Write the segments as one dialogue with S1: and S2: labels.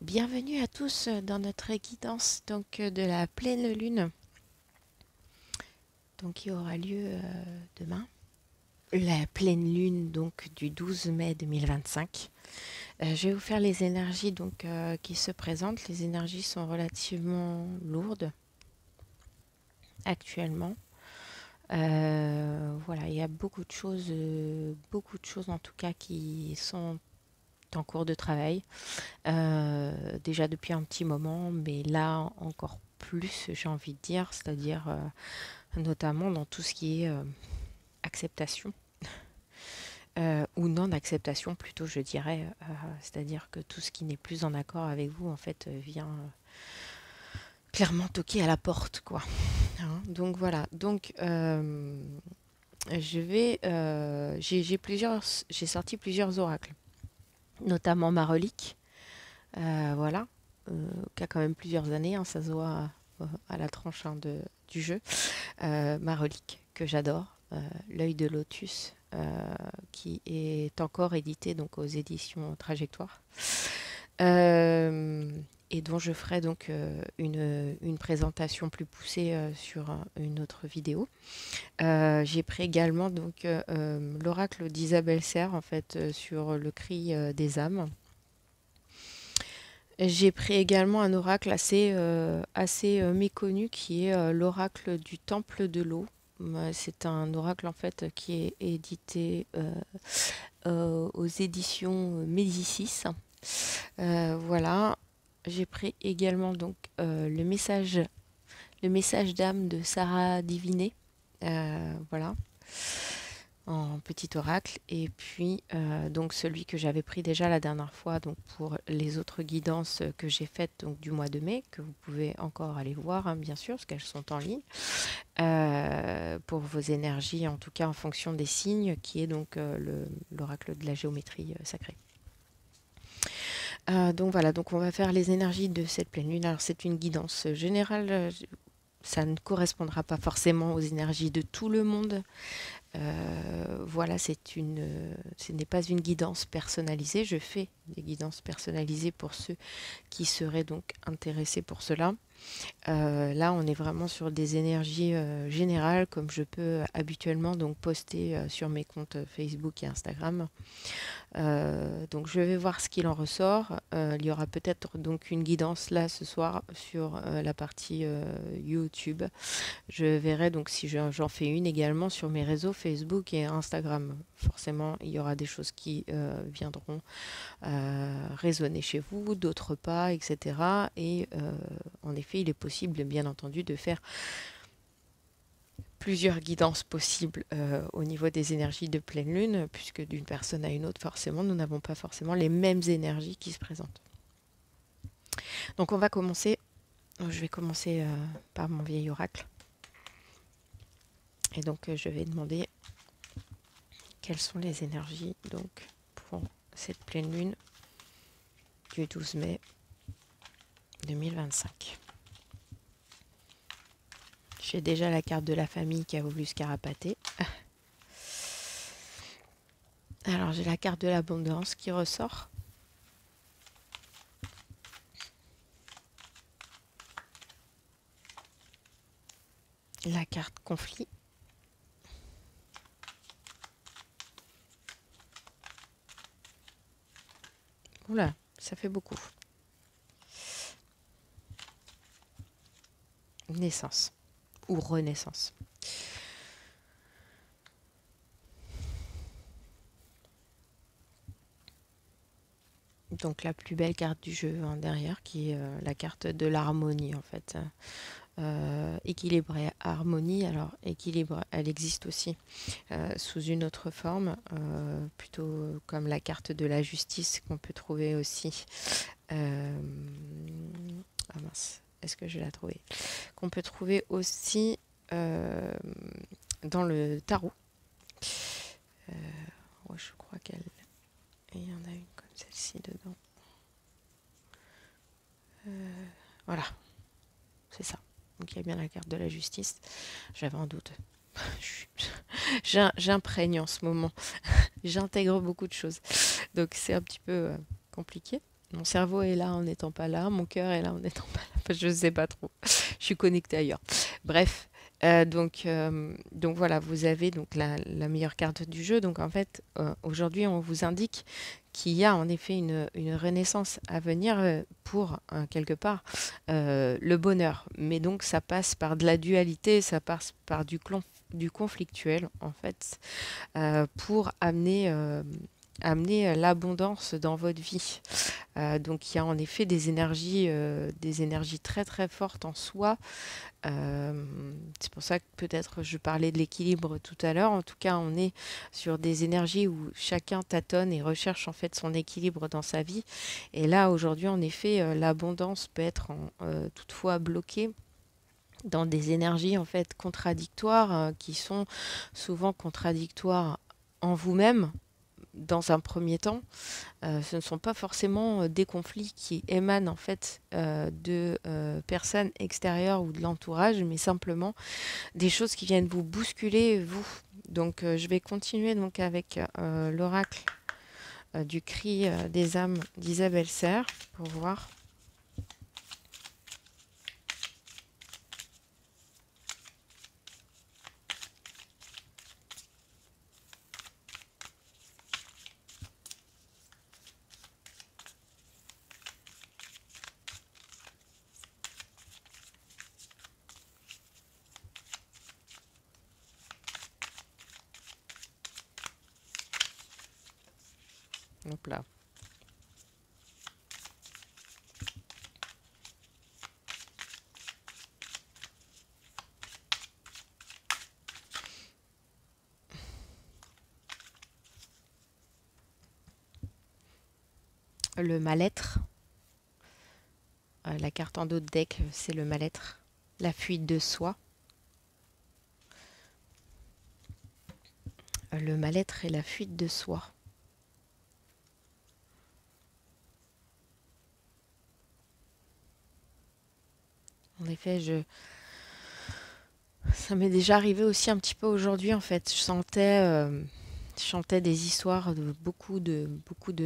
S1: Bienvenue à tous dans notre guidance de la pleine lune qui aura lieu demain. La pleine lune du 12 mai 2025. Je vais vous faire les énergies qui se présentent. Les énergies sont relativement lourdes actuellement. Voilà, il y a beaucoup de choses en tout cas qui sont en cours de travail. Déjà depuis un petit moment, mais là encore plus, j'ai envie de dire, c'est-à-dire notamment dans tout ce qui est acceptation ou non-acceptation plutôt, je dirais, c'est-à-dire que tout ce qui n'est plus en accord avec vous, en fait, vient clairement toquer à la porte, quoi. Hein, donc voilà, j'ai sorti plusieurs oracles, notamment ma relique. Voilà, qui a quand même plusieurs années, hein, ça se voit à la tranche du jeu. Ma relique, que j'adore, l'œil de lotus, qui est encore édité aux éditions Trajectoire. Et dont je ferai une présentation plus poussée sur une autre vidéo. J'ai pris également l'oracle d'Isabelle Serre, en fait, sur le cri des âmes. J'ai pris également un oracle assez méconnu qui est l'oracle du Temple de l'eau. C'est un oracle en fait qui est édité aux éditions Médicis. Voilà. J'ai pris également le message d'âme de Sarah Diviné. Voilà, en petit oracle. Et puis celui que j'avais pris déjà la dernière fois pour les autres guidances que j'ai faites du mois de mai, que vous pouvez encore aller voir, hein, bien sûr, parce qu'elles sont en ligne, pour vos énergies, en tout cas en fonction des signes, qui est l'oracle de la géométrie sacrée. Voilà, on va faire les énergies de cette pleine lune. Alors c'est une guidance générale, ça ne correspondra pas forcément aux énergies de tout le monde. Voilà, ce n'est pas une guidance personnalisée. Je fais des guidances personnalisées pour ceux qui seraient intéressés pour cela. Là, on est vraiment sur des énergies générales, comme je peux habituellement poster sur mes comptes Facebook et Instagram. Je vais voir ce qu'il en ressort. Il y aura peut-être une guidance là ce soir sur la partie YouTube. Je verrai si j'en fais une également sur mes réseaux Facebook et Instagram. Forcément, il y aura des choses qui viendront résonner chez vous, d'autres pas, etc. Et en effet, il est possible, bien entendu, de faire plusieurs guidances possibles au niveau des énergies de pleine lune, puisque d'une personne à une autre, forcément, nous n'avons pas forcément les mêmes énergies qui se présentent. Donc on va commencer. Je vais commencer par mon vieil oracle. Et je vais demander quelles sont les énergies pour cette pleine lune du 12 mai 2025. J'ai déjà la carte de la famille qui a voulu se carapater. Alors j'ai la carte de l'abondance qui ressort. La carte conflit. Oula, ça fait beaucoup. Naissance ou renaissance. Donc la plus belle carte du jeu en derrière, qui est la carte de l'harmonie en fait. Équilibre et harmonie. Alors équilibre, elle existe aussi sous une autre forme, plutôt comme la carte de la justice qu'on peut trouver aussi. Ah mince, est-ce que je l'ai trouvée? Qu'on peut trouver aussi dans le tarot. Ouais, je crois qu'elle... Il y en a une comme celle-ci dedans. Voilà, c'est ça. Donc il y a bien la carte de la justice. J'avais un doute. J'imprègne en ce moment. J'intègre beaucoup de choses. Donc c'est un petit peu compliqué. Mon cerveau est là en n'étant pas là, mon cœur est là en n'étant pas là. Enfin, je ne sais pas trop. Je suis connectée ailleurs. Bref, donc voilà, vous avez donc la meilleure carte du jeu. Donc en fait, aujourd'hui, on vous indique qu'il y a en effet une renaissance à venir pour, quelque part, le bonheur. Mais donc ça passe par de la dualité, ça passe par du conflictuel, en fait, pour amener l'abondance dans votre vie. Donc il y a en effet des énergies très très fortes en soi. C'est pour ça que peut-être je parlais de l'équilibre tout à l'heure. En tout cas, on est sur des énergies où chacun tâtonne et recherche en fait son équilibre dans sa vie. Et là, aujourd'hui, en effet, l'abondance peut être toutefois bloquée dans des énergies en fait contradictoires, qui sont souvent contradictoires en vous-même dans un premier temps. Ce ne sont pas forcément des conflits qui émanent en fait de personnes extérieures ou de l'entourage, mais simplement des choses qui viennent vous bousculer, vous. Donc je vais continuer donc avec l'oracle du cri des âmes d'Isabelle Serre pour voir. Hop là. Le mal-être. La carte en dos de deck, c'est le mal-être. La fuite de soi. Le mal-être et la fuite de soi. En effet, ça m'est déjà arrivé aussi un petit peu aujourd'hui en fait. Je chantais des histoires de beaucoup de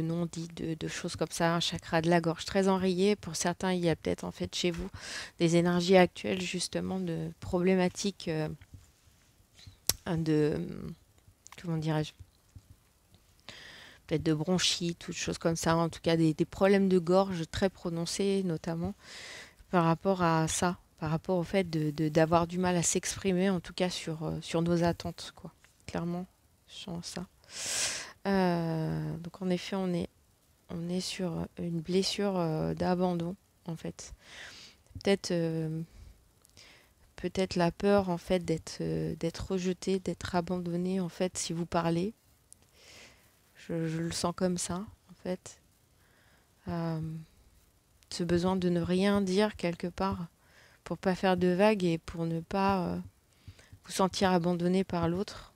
S1: non-dits, de choses comme ça, un chakra de la gorge très enrayé. Pour certains, il y a peut-être en fait chez vous des énergies actuelles justement de problématiques de, comment dirais-je, peut-être de bronchite, toutes choses comme ça. En tout cas, des problèmes de gorge très prononcés, notamment par rapport à ça, par rapport au fait d'avoir du mal à s'exprimer, en tout cas sur nos attentes, quoi. Clairement, je sens ça. Donc en effet, on est sur une blessure d'abandon, en fait. Peut-être peut-être la peur, en fait, d'être rejeté, d'être abandonné, en fait, si vous parlez. Je le sens comme ça, en fait. Euh, Ce besoin de ne rien dire quelque part pour pas faire de vagues et pour ne pas vous sentir abandonné par l'autre.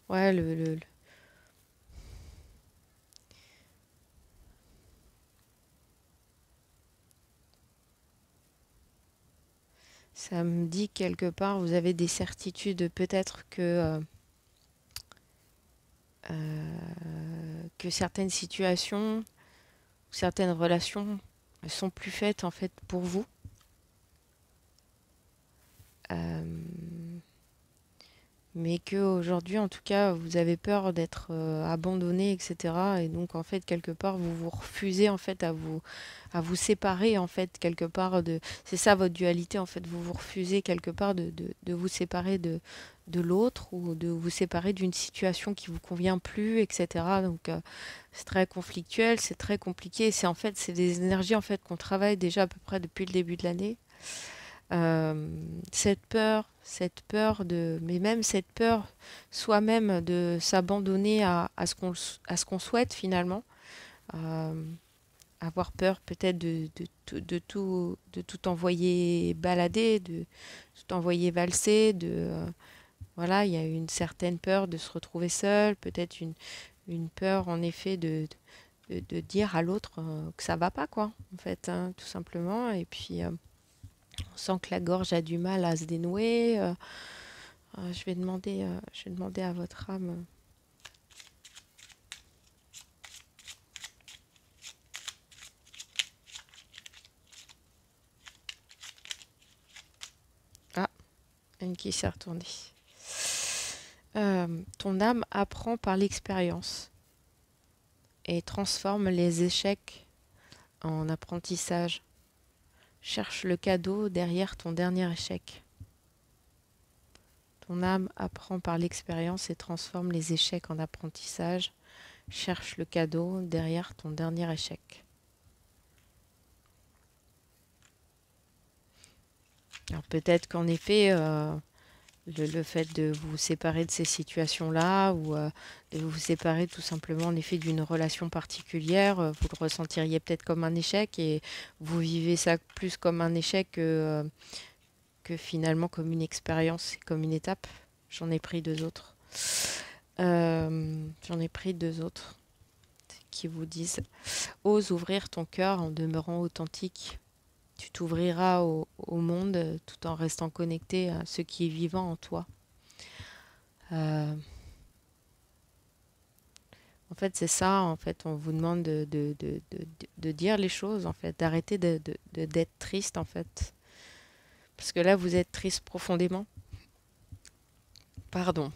S1: Ouais, ça me dit quelque part, vous avez des certitudes peut-être que certaines situations, certaines relations sont plus faites en fait pour vous. Euh, mais que aujourd'hui, en tout cas, vous avez peur d'être abandonné, etc. Et donc, en fait, quelque part, vous vous refusez en fait à vous séparer en fait quelque part de. C'est ça votre dualité en fait. Vous vous refusez quelque part de vous séparer de l'autre ou de vous séparer d'une situation qui vous convient plus, etc. Donc, c'est très conflictuel, c'est très compliqué. C'est en fait, c'est des énergies en fait qu'on travaille déjà à peu près depuis le début de l'année. Euh, cette peur mais même cette peur soi-même de s'abandonner à ce qu'on souhaite finalement, euh, avoir peur peut-être de tout envoyer balader, de tout envoyer valser, voilà, il y a une certaine peur de se retrouver seul, peut-être une peur en effet de dire à l'autre que ça va pas quoi, en fait, hein, tout simplement, et puis On sent que la gorge a du mal à se dénouer. Je vais demander à votre âme. Ah, une qui s'est retournée. Ton âme apprend par l'expérience et transforme les échecs en apprentissage. Cherche le cadeau derrière ton dernier échec. Ton âme apprend par l'expérience et transforme les échecs en apprentissage. Cherche le cadeau derrière ton dernier échec. Alors peut-être qu'en effet, le fait de vous séparer de ces situations-là ou de vous séparer tout simplement en effet d'une relation particulière, vous le ressentiriez peut-être comme un échec et vous vivez ça plus comme un échec que finalement comme une expérience, comme une étape. J'en ai pris deux autres. J'en ai pris deux autres qui vous disent: ose ouvrir ton cœur en demeurant authentique. Tu t'ouvriras au monde tout en restant connecté à ce qui est vivant en toi. Euh, En fait, c'est ça. En fait, on vous demande de dire les choses, en fait, d'arrêter d'être triste, en fait. Parce que là, vous êtes triste profondément. Pardon.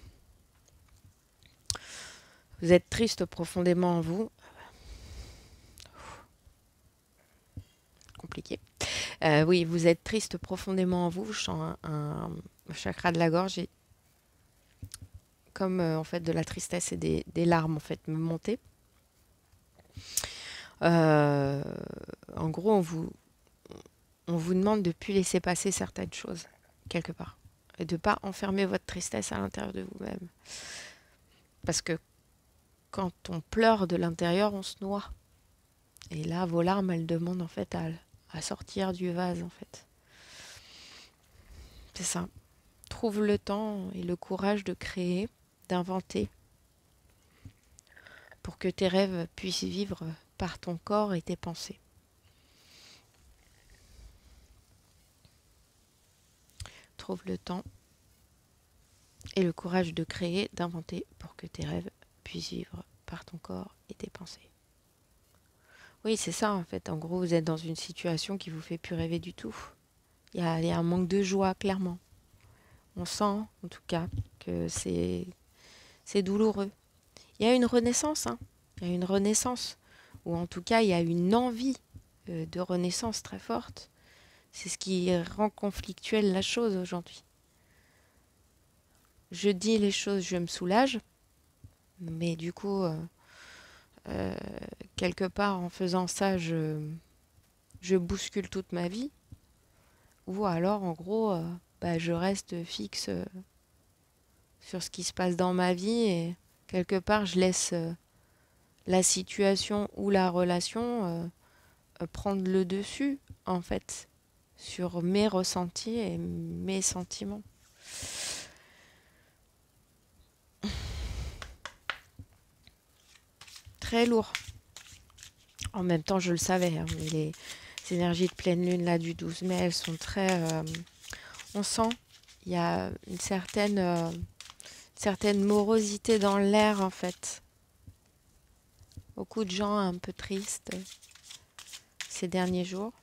S1: Vous êtes triste profondément en vous. Compliqué. Oui, vous êtes triste profondément en vous. Je sens un chakra de la gorge et comme en fait de la tristesse et des larmes en fait me monter. Euh, En gros, on vous demande de ne plus laisser passer certaines choses quelque part et de ne pas enfermer votre tristesse à l'intérieur de vous-même. Parce que quand on pleure de l'intérieur, on se noie. Et là, vos larmes, elles demandent en fait à sortir du vase en fait. C'est ça. Trouve le temps et le courage de créer, d'inventer, pour que tes rêves puissent vivre par ton corps et tes pensées. Trouve le temps et le courage de créer, d'inventer, pour que tes rêves puissent vivre par ton corps et tes pensées. Oui, c'est ça en fait. En gros, vous êtes dans une situation qui vous fait plus rêver du tout. Il y a un manque de joie, clairement. On sent, en tout cas, que c'est douloureux. Il y a une renaissance, hein. Il y a une renaissance. Ou en tout cas, il y a une envie de renaissance très forte. C'est ce qui rend conflictuelle la chose aujourd'hui. Je dis les choses, je me soulage. Mais du coup, euh, quelque part, en faisant ça, je bouscule toute ma vie. Ou alors, en gros, je reste fixe sur ce qui se passe dans ma vie et quelque part, je laisse la situation ou la relation prendre le dessus, en fait, sur mes ressentis et mes sentiments. Très lourd. En même temps, je le savais, hein, mais les énergies de pleine lune là du 12 mai, elles sont très... on sent, il y a une certaine morosité dans l'air, en fait. Beaucoup de gens un peu tristes ces derniers jours.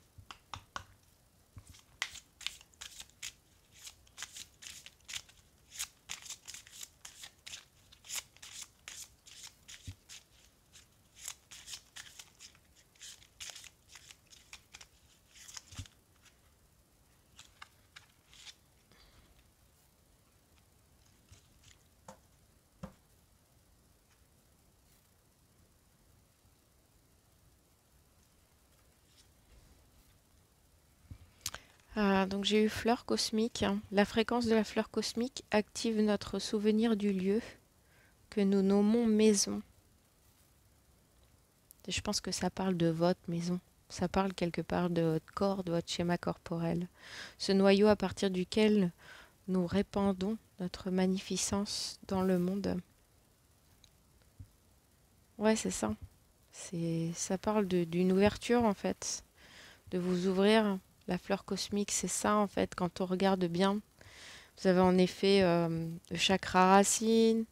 S1: Donc j'ai eu fleur cosmique, hein. La fréquence de la fleur cosmique active notre souvenir du lieu que nous nommons maison. Et je pense que ça parle de votre maison. Ça parle quelque part de votre corps, de votre schéma corporel. Ce noyau à partir duquel nous répandons notre magnificence dans le monde. Ouais, c'est ça. Ça parle d'une ouverture en fait, de vous ouvrir La fleur cosmique, c'est ça en fait. Quand on regarde bien, vous avez en effet le chakra racine,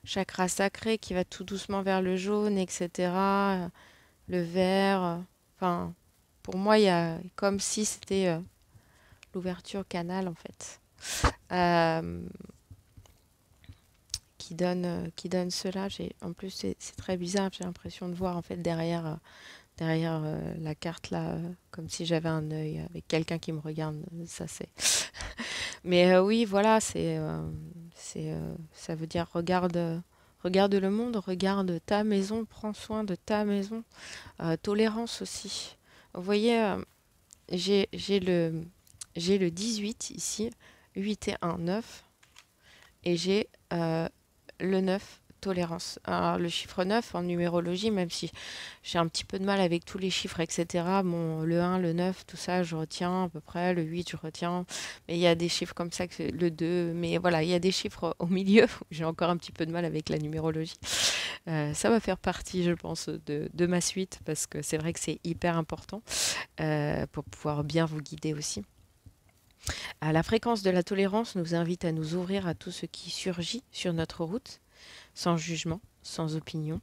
S1: chakra sacré qui va tout doucement vers le jaune, etc. Le vert. Enfin, pour moi, il y a comme si c'était l'ouverture canal en fait. Euh, qui donne cela. En plus, c'est très bizarre. J'ai l'impression de voir en fait derrière la carte là, comme si j'avais un œil avec quelqu'un qui me regarde. Ça c'est. Mais oui, voilà, ça veut dire regarde le monde, regarde ta maison, prends soin de ta maison. Tolérance aussi. Vous voyez, j'ai j'ai le j'ai le 18 ici, 8 et 1, 9, et j'ai le 9, tolérance. Alors, le chiffre 9 en numérologie, même si j'ai un petit peu de mal avec tous les chiffres, etc. Bon, le 1, le 9, tout ça, je retiens à peu près. Le 8, je retiens. Mais il y a des chiffres comme ça, le 2. Mais voilà, il y a des chiffres au milieu où j'ai encore un petit peu de mal avec la numérologie. Ça va faire partie, je pense, de ma suite parce que c'est vrai que c'est hyper important pour pouvoir bien vous guider aussi. La fréquence de la tolérance nous invite à nous ouvrir à tout ce qui surgit sur notre route, sans jugement, sans opinion,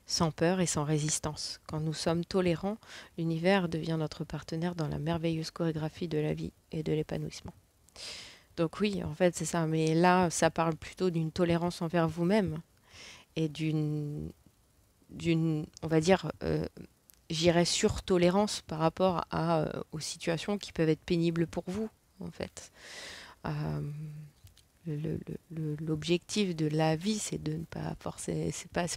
S1: sans peur et sans résistance. Quand nous sommes tolérants, l'univers devient notre partenaire dans la merveilleuse chorégraphie de la vie et de l'épanouissement. Donc oui, en fait, c'est ça. Mais là, ça parle plutôt d'une tolérance envers vous-même et on va dire, j'irais sur-tolérance par rapport aux situations qui peuvent être pénibles pour vous, en fait. Euh, L'objectif de la vie, c'est de ne pas forcer, c'est pas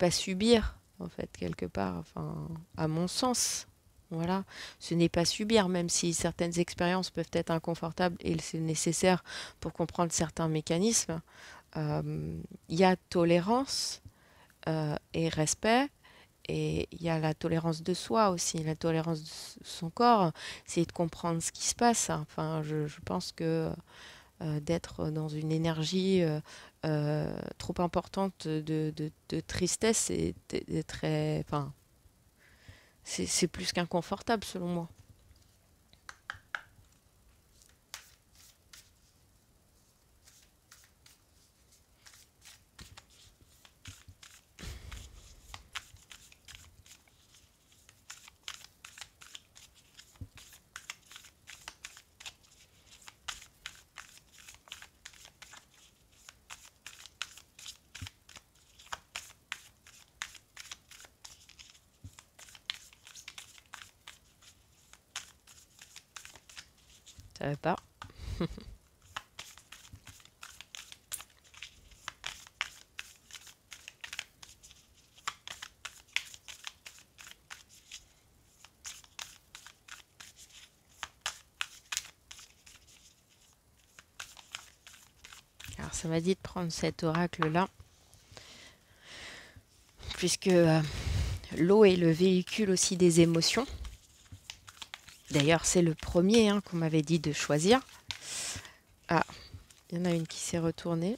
S1: subir, en fait, quelque part, enfin, à mon sens. Voilà, ce n'est pas subir, même si certaines expériences peuvent être inconfortables et c'est nécessaire pour comprendre certains mécanismes. Il y a tolérance et respect, et il y a la tolérance de soi aussi, la tolérance de son corps, c'est de comprendre ce qui se passe. Enfin, je pense que d'être dans une énergie trop importante de tristesse et très, enfin, c'est plus qu'inconfortable selon moi. Ça va pas. Alors ça m'a dit de prendre cet oracle-là, puisque l'eau est le véhicule aussi des émotions. D'ailleurs, c'est le premier qu'on m'avait dit de choisir. Ah, il y en a une qui s'est retournée.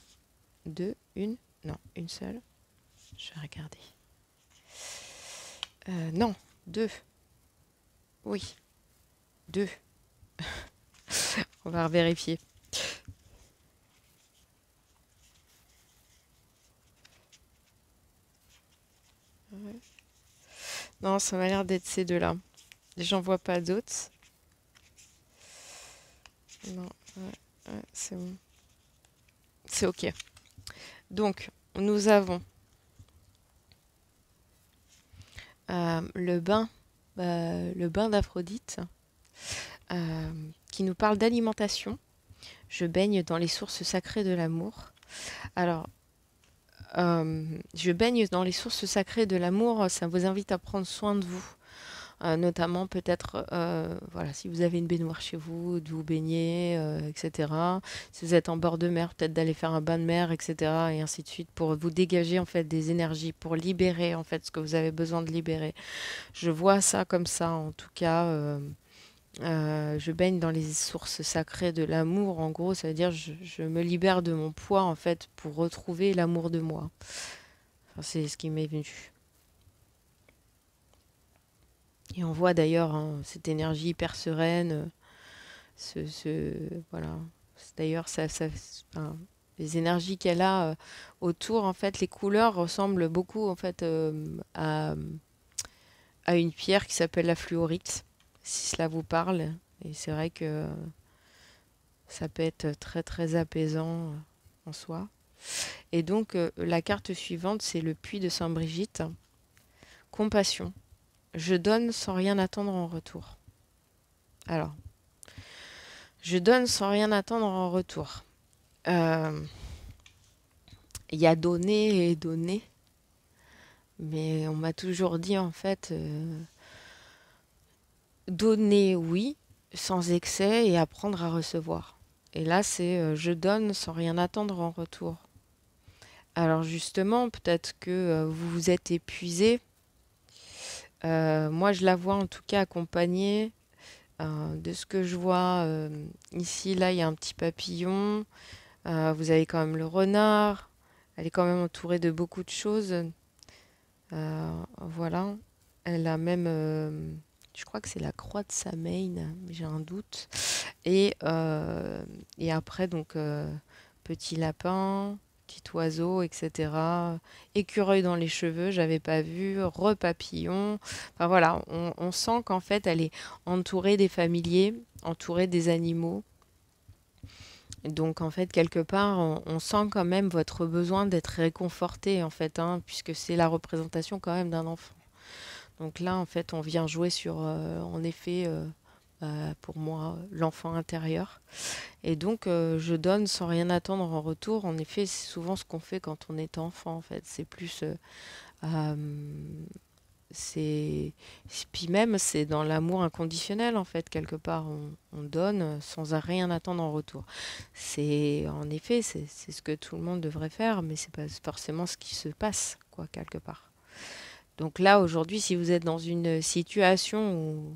S1: Deux, une. Non, une seule. Je vais regarder. Non, deux. Oui, deux. On va vérifier. Ouais. Non, ça m'a l'air d'être ces deux-là. J'en vois pas d'autres. Non, ouais, ouais, c'est bon. C'est OK. Donc, nous avons le bain d'Aphrodite, euh, qui nous parle d'alimentation. Je baigne dans les sources sacrées de l'amour. Alors, je baigne dans les sources sacrées de l'amour, ça vous invite à prendre soin de vous. Notamment peut-être, voilà, si vous avez une baignoire chez vous, de vous baigner, etc. Si vous êtes en bord de mer, peut-être d'aller faire un bain de mer, etc. Et ainsi de suite, pour vous dégager en fait des énergies, pour libérer en fait ce que vous avez besoin de libérer. Je vois ça comme ça, en tout cas. Je baigne dans les sources sacrées de l'amour. En gros, ça veut dire je me libère de mon poids en fait pour retrouver l'amour de moi. Enfin, c'est ce qui m'est venu. Et on voit d'ailleurs hein, cette énergie hyper sereine, voilà. D'ailleurs, enfin, les énergies qu'elle a autour, en fait, les couleurs ressemblent beaucoup en fait à une pierre qui s'appelle la fluorite, si cela vous parle. Et c'est vrai que ça peut être très très apaisant en soi. Et donc la carte suivante, c'est le puits de Sainte-Brigitte. Compassion. Je donne sans rien attendre en retour. Alors, je donne sans rien attendre en retour. Euh, Il y a donner et donner, mais on m'a toujours dit en fait donner oui, sans excès et apprendre à recevoir. Et là, c'est je donne sans rien attendre en retour. Alors justement, peut-être que vous vous êtes épuisé. Moi, je la vois en tout cas accompagnée de ce que je vois ici. Là, il y a un petit papillon. Vous avez quand même le renard. Elle est quand même entourée de beaucoup de choses. Voilà. Elle a même, je crois que c'est la croix de Samein, j'ai un doute. Et après, donc, petit lapin, petit oiseau, etc. Écureuil dans les cheveux, j'avais pas vu. Repapillon. Enfin voilà, on sent qu'en fait, elle est entourée des familiers, entourée des animaux. Donc en fait, quelque part, on sent quand même votre besoin d'être réconforté, en fait, hein, puisque c'est la représentation quand même d'un enfant. Donc là, en fait, on vient jouer sur, en effet, pour moi, l'enfant intérieur. Et donc, je donne sans rien attendre en retour. En effet, c'est souvent ce qu'on fait quand on est enfant, en fait. C'est plus... euh, c'est... Puis même, c'est dans l'amour inconditionnel, en fait, quelque part. On donne sans rien attendre en retour. C'est, en effet, c'est ce que tout le monde devrait faire, mais c'est pas forcément ce qui se passe, quoi, quelque part. Donc là, aujourd'hui, si vous êtes dans une situation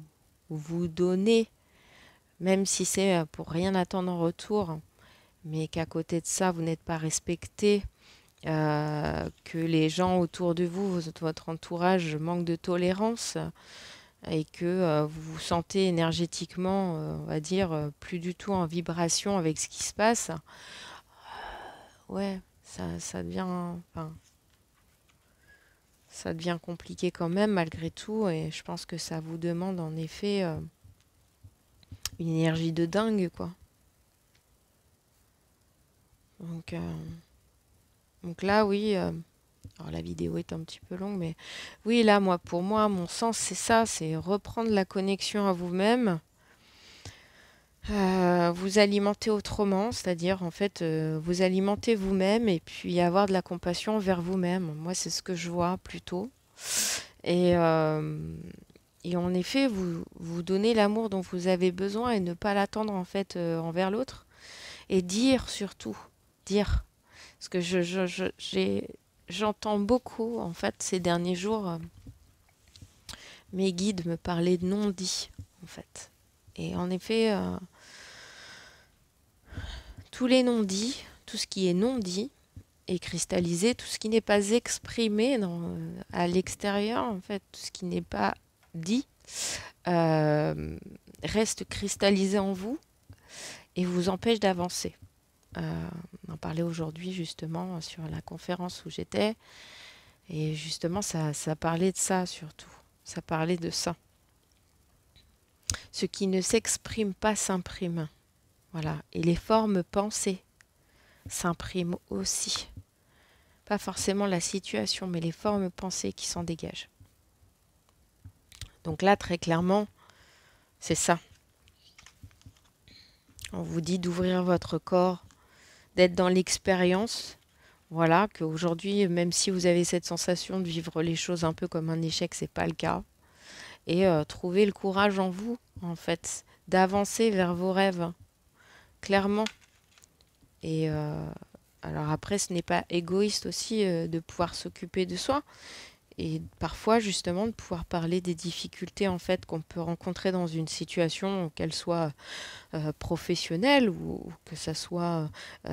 S1: où vous donnez, même si c'est pour rien attendre en retour, mais qu'à côté de ça, vous n'êtes pas respecté, que les gens autour de vous, votre entourage, manquent de tolérance et que vous vous sentez énergétiquement, on va dire, plus du tout en vibration avec ce qui se passe, ouais, ça devient, enfin, ça devient compliqué quand même malgré tout. Et je pense que ça vous demande en effet une énergie de dingue, quoi. Donc, donc là, oui. Alors la vidéo est un petit peu longue, mais oui, là, moi, pour moi, mon sens, c'est ça, c'est reprendre la connexion à vous-même, vous alimenter autrement, c'est-à-dire en fait, vous alimenter vous-même et puis avoir de la compassion envers vous-même. Moi, c'est ce que je vois plutôt. Et, en effet, vous donnez l'amour dont vous avez besoin et ne pas l'attendre en fait envers l'autre. Et dire surtout, dire. Parce que j'entends beaucoup en fait ces derniers jours mes guides me parlaient de non-dit en fait. Et en effet, tous les non-dits, tout ce qui est non-dit est cristallisé, tout ce qui n'est pas exprimé à l'extérieur en fait, tout ce qui n'est pas dit euh, reste cristallisé en vous et vous empêche d'avancer. On en parlait aujourd'hui justement sur la conférence où j'étais et justement ça parlait de ça surtout. Ça parlait de ça. Ce qui ne s'exprime pas s'imprime. Voilà. Et les formes pensées s'impriment aussi. Pas forcément la situation, mais les formes pensées qui s'en dégagent. Donc là, très clairement, c'est ça. On vous dit d'ouvrir votre corps, d'être dans l'expérience. Voilà, qu'aujourd'hui, même si vous avez cette sensation de vivre les choses un peu comme un échec, c'est pas le cas. Et trouver le courage en vous, en fait, d'avancer vers vos rêves, clairement. Et alors après, ce n'est pas égoïste aussi de pouvoir s'occuper de soi. Et parfois, justement, de pouvoir parler des difficultés en fait qu'on peut rencontrer dans une situation, qu'elle soit professionnelle ou que ça soit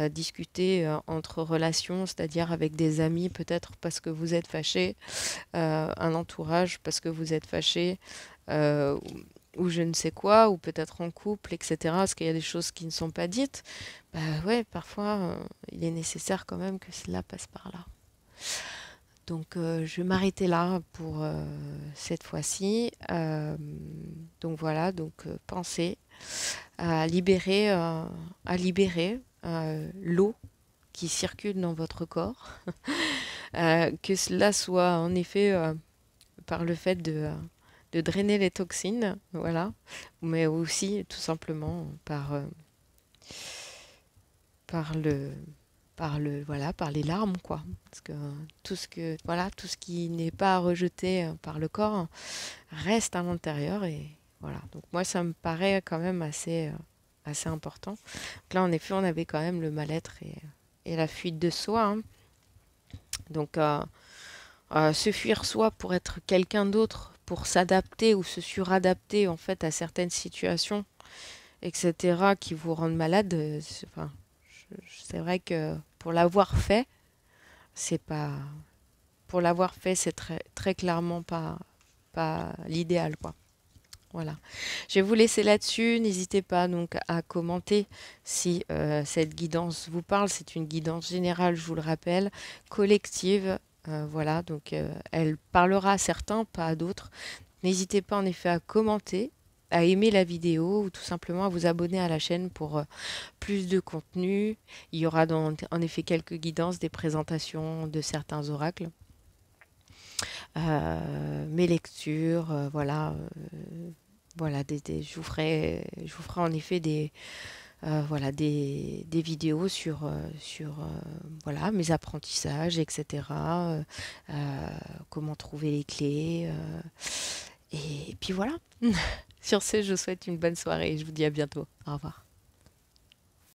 S1: discuté entre relations, c'est-à-dire avec des amis peut-être parce que vous êtes fâché, un entourage parce que vous êtes fâché, euh, ou je ne sais quoi, ou peut-être en couple, etc. Parce qu'il y a des choses qui ne sont pas dites. Bah ouais, parfois, il est nécessaire quand même que cela passe par là. Donc, je vais m'arrêter là pour cette fois-ci. Donc voilà, donc pensez à libérer l'eau qui circule dans votre corps, que cela soit en effet par le fait de drainer les toxines, voilà, mais aussi tout simplement par le, voilà, par les larmes, quoi. Parce que voilà, tout ce qui n'est pas rejeté par le corps reste à l'intérieur et voilà. Donc moi, ça me paraît quand même assez important. Donc là, en effet, on avait quand même le mal-être et la fuite de soi, hein. Donc, se fuir soi pour être quelqu'un d'autre, pour s'adapter ou se suradapter en fait à certaines situations, etc., qui vous rendent malade, enfin, c'est vrai que pour l'avoir fait, c'est pas, pour l'avoir fait, c'est très clairement pas l'idéal, quoi. Voilà. Je vais vous laisser là-dessus. N'hésitez pas donc à commenter si cette guidance vous parle. C'est une guidance générale, je vous le rappelle, collective. Voilà, donc elle parlera à certains, pas à d'autres. N'hésitez pas en effet à commenter, à aimer la vidéo ou tout simplement à vous abonner à la chaîne pour plus de contenu. Il y aura en effet quelques guidances, des présentations de certains oracles, mes lectures, voilà. Voilà, je vous ferai en effet voilà, des vidéos sur voilà, mes apprentissages, etc. Comment trouver les clés. Et puis voilà. Sur ce, je vous souhaite une bonne soirée et je vous dis à bientôt. Au revoir.